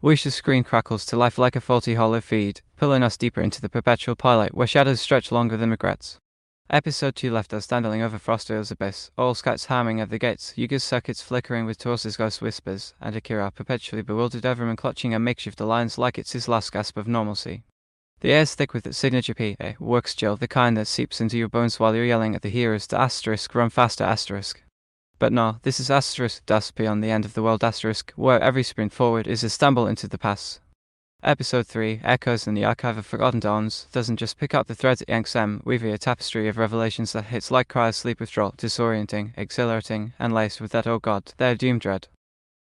Wush's screen crackles to life like a faulty hollow feed, pulling us deeper into the perpetual twilight where shadows stretch longer than regrets. Episode 2 left us standing over Frostveil's abyss, all scouts hammering at the gates, Yugure's circuits flickering with Tawasa's ghost whispers, and Akira, perpetually bewildered Everman clutching a makeshift alliance like it's his last gasp of normalcy. The air's thick with its signature P, a works chill, the kind that seeps into your bones while you're yelling at the heroes to asterisk run faster asterisk. But no, this is asterisk Dusk Beyond the End of the World asterisk, where every sprint forward is a stumble into the past. Episode 3, Echoes in the Archive of Forgotten Dawns, doesn't just pick up the threads it yanks them, weaving a tapestry of revelations that hits like cryo-sleep withdrawal, disorienting, exhilarating, and laced with that oh god, their doom dread.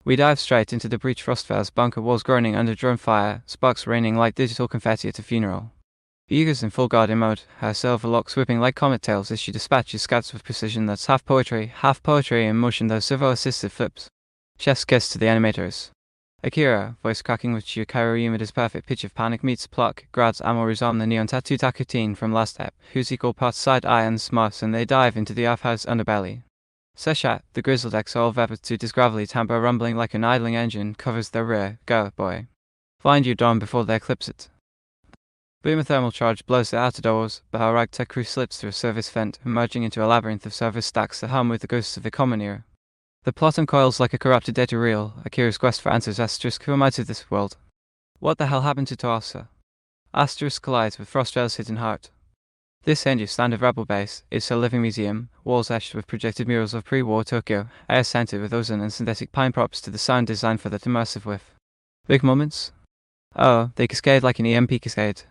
We dive straight into the breach Frostveil's bunker walls groaning under drone fire, sparks raining like digital confetti at a funeral. Yugure's in full guardian mode, her silver locks whipping like comet tails as she dispatches scouts with precision that's half poetry in motion though servo-assisted flips. Chef's kiss to the animators. Akira, voice cracking with Yugure Yumida's perfect pitch of panic meets pluck, grabs Amoru's arm the neon tattoo Takutine from last ep, whose equal parts side-eye and smarts and they dive into the Earthhouse underbelly. Seshat, the grizzled ex-all vapid to disgravelly tamper rumbling like an idling engine, covers their rear, go, boy. Find your dawn before they eclipse it. Boomer thermal charge blows the outer doors, but our ragtag crew slips through a service vent, emerging into a labyrinth of service stacks that hum with the ghosts of the common era. The plot uncoils like a corrupted data reel, Akira's quest for answers asterisk who am I to this world? What the hell happened to Towasa? Asterisk collides with Frostveil's hidden heart. This ain't your standard rebel base, it's a living museum, walls etched with projected murals of pre-war Tokyo, air scented with ozone and synthetic pine props to the sound designed for that immersive whiff. Big moments? Oh, they cascade like an EMP cascade.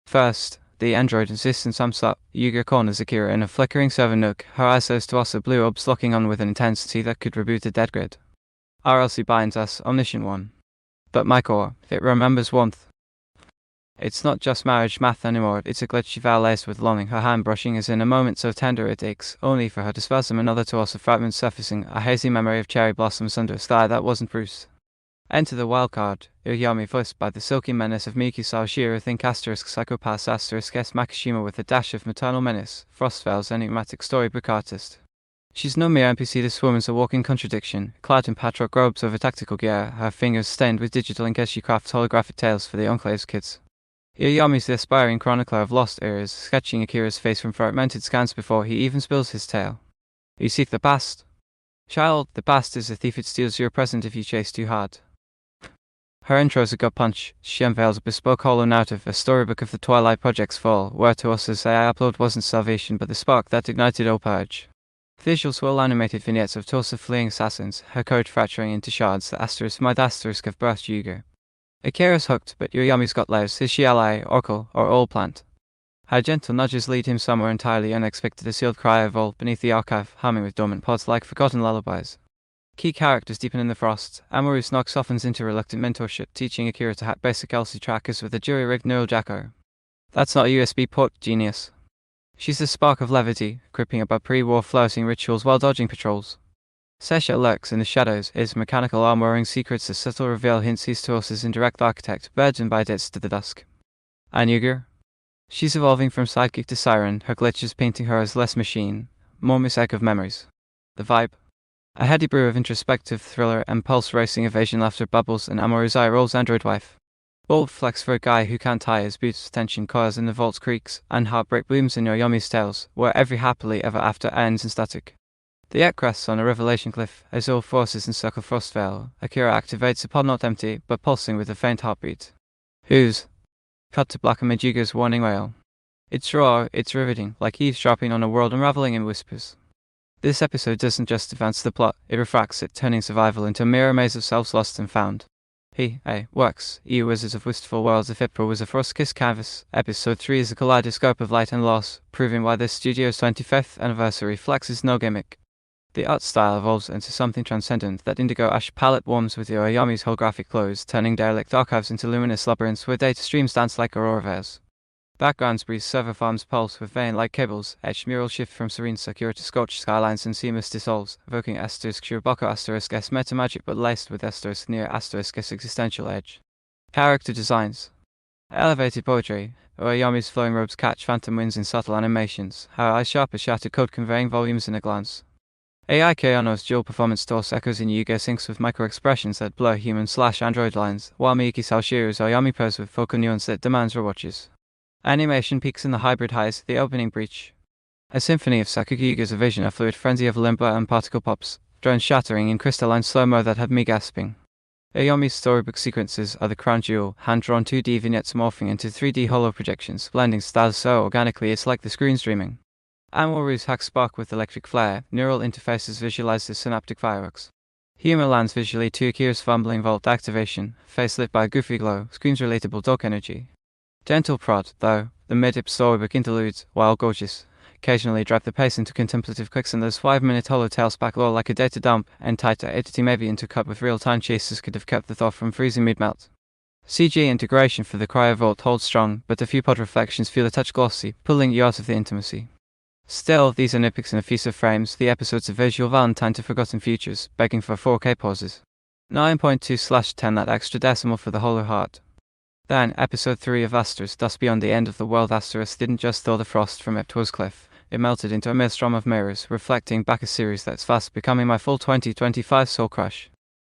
First, the android insists in some slot, Yugure corners Akira in a flickering server nook, her eyes those Towasa blue orbs locking on with an intensity that could reboot a dead grid. RLC binds us, omniscient one. But my core, it remembers warmth. It's not just marriage math anymore, it's a glitchy vow laced with longing, her hand brushing as in a moment so tender it aches, only for her to spasm another Towasa fragment surfacing, a hazy memory of cherry blossoms under a sky that wasn't Bruce. Enter the wildcard, Yoiyami voiced by the silky menace of Miki Sawashiro think asterisk psychopath asterisk S Makishima with a dash of maternal menace, Frostveil's enigmatic storybook artist. She's no mere NPC, this woman's a walking contradiction, clad in patchwork robes over tactical gear, her fingers stained with digital ink as she crafts holographic tales for the Enclave's kids. Yoiyami's the aspiring chronicler of lost eras, sketching Akira's face from fragmented scans before he even spills his tale. You seek the past? Child, the past is a thief, it steals your present if you chase too hard. Her intro's a gut punch. She unveils a bespoke holo narrative, a storybook of the Twilight Project's fall, where Tawasa's AI upload wasn't salvation but the spark that ignited Opurge. Visuals well animated vignettes of Towasa fleeing assassins, her code fracturing into shards that asterisk might asterisk have birthed Yugure. Akira's hooked, but Yoiyami's got lives. Is she ally, oracle, or old plant? Her gentle nudges lead him somewhere entirely unexpected, a sealed cryo-vault beneath the archive, humming with dormant pods like forgotten lullabies. Key characters deepen in the frost. Amoru's knock softens into reluctant mentorship, teaching Akira to hack basic LC trackers with a jury-rigged neural jacker. That's not a USB port, genius. She's the spark of levity, creeping above pre-war floating rituals while dodging patrols. Sesha lurks in the shadows, his mechanical arm wearing secrets as subtle reveal hints he's Tawasa's indirect architect, burdened by debts to the dusk. And Yugure? She's evolving from sidekick to siren, her glitches painting her as less machine, more mosaic of memories. The vibe? A heady brew of introspective thriller and pulse-racing evasion laughter bubbles and Amoru's eye rolls android wife. Bold flex for a guy who can't tie his boots, tension coils in the vault's creaks, and heartbreak blooms in Yoiyami's tales, where every happily ever after ends in static. The Ek rests on a revelation cliff, as all forces encircle Frostveil. Akira activates a pod not empty, but pulsing with a faint heartbeat. Whose? Cut to black amid Yugure's warning wail. It's raw, it's riveting, like eavesdropping on a world unraveling in whispers. This episode doesn't just advance the plot, it refracts it, turning survival into a mirror maze of selves lost and found. Works, EU Wizards of Wistful Worlds if Ipra was a frost-kissed canvas. Episode 3 is a kaleidoscope of light and loss, proving why this studio's 25th anniversary flex is no gimmick. The art style evolves into something transcendent, that indigo ash palette warms with Yoiyami's holographic glows, turning derelict archives into luminous labyrinths where data streams dance like aurora veils. Backgrounds breeze server farms pulse with vein-like cables, etched mural shift from serene secure to scorched skylines and seamless dissolves, evoking asterisk Shirobako asterisk s meta magic but laced with asterisk near asterisk s existential edge. Character designs. Elevated poetry. Yoiyami's flowing robes catch phantom winds in subtle animations, her eyes sharp as shattered code conveying volumes in a glance. AI Keanu's dual performance source echoes in Yugure syncs with micro-expressions that blur human/android lines, while Miyuki Saoshiru's Yoiyami pose with focal nuance that demands rewatches. Animation peaks in the hybrid highs, the opening breach. A symphony of Sakugi Yugure's vision, a fluid frenzy of limbo and particle pops, drones shattering in crystalline slow-mo that have me gasping. Yoiyami's storybook sequences are the crown jewel, hand-drawn 2D vignettes morphing into 3D holo projections, blending styles so organically it's like the screen's dreaming. Amoru's hack spark with electric flare, neural interfaces visualize as synaptic fireworks. Humor lands visually to Akira's fumbling vault activation, face lit by a goofy glow, screams relatable dog energy. Gentle prod, though, the mid-hip storybook interludes, while gorgeous, occasionally drag the pace into contemplative clicks and those 5-minute Holo-Tales back lore like a data dump, and tighter editing maybe into cut with real-time chases could have kept the thought from freezing mid-melt. CG integration for the cryo-vault holds strong, but a few pod reflections feel a touch glossy, pulling you out of the intimacy. Still, these are nitpicks and effusive frames, the episode's a visual valentine to forgotten futures, begging for 4K pauses. 9.2/10 that extra decimal for the Holo heart. Then, Episode 3 of Asterisk, Dusk Beyond the End of the World. Asterisk didn't just thaw the frost from Epto's cliff, it melted into a maelstrom of mirrors, reflecting back a series that's fast becoming my full 2025 soul crush.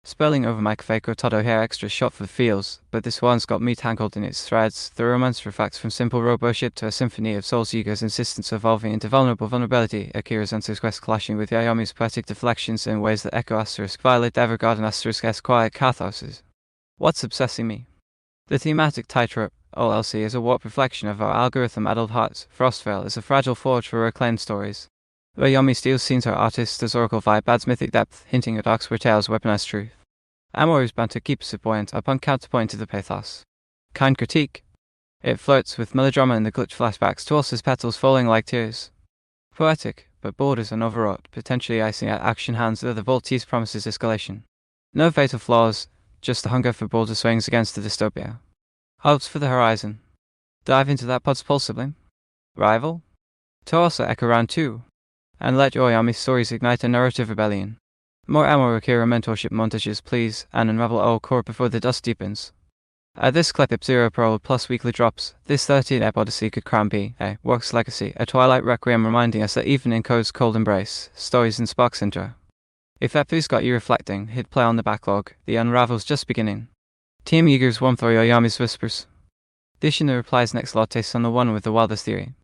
Spilling over my Kafeko Todo hair extra shot for the feels, but this one's got me tangled in its threads. The romance reflects from simple robo shit to a symphony of souls. Yugure's insistence evolving into vulnerability, Akira's answers quest clashing with Yoiyami's poetic deflections in ways that echo Asterisk Violet Evergarden Asterisk quiet cathoses. What's obsessing me? The thematic tightrope. OLC is a warped reflection of our algorithm adult hearts. Frostveil is a fragile forge for reclaimed stories. Yoiyami steals scenes her artist's historical vibe adds mythic depth, hinting at arcs where tales weaponize truth. Amoru's banter keeps it buoyant, a punk counterpoint to the pathos. Kind critique. It flirts with melodrama in the glitch flashbacks, Tawasa's petals falling like tears. Poetic, but borders on overwrought, potentially icing at action hands though the vault tease promises escalation. No fatal flaws, just the hunger for bolder swings against the dystopia. Hopes for the horizon. Dive into that pod's pulse sibling. Rival? Towasa echo round 2. And let Yoiyami's stories ignite a narrative rebellion. More Amoru Akira mentorship montages please, and unravel all core before the dust deepens. This clip 0 Pro plus weekly drops. This 13ep Odyssey could cram be a works legacy, a Twilight Requiem reminding us that even in Code's cold embrace, stories and sparks enter. If Ep2's got you reflecting, hit play on the backlog, the unravel's just beginning. Team Yugure's warmth or Yoiyami's whispers. Dish in the replies next lot tastes on the one with the wildest theory.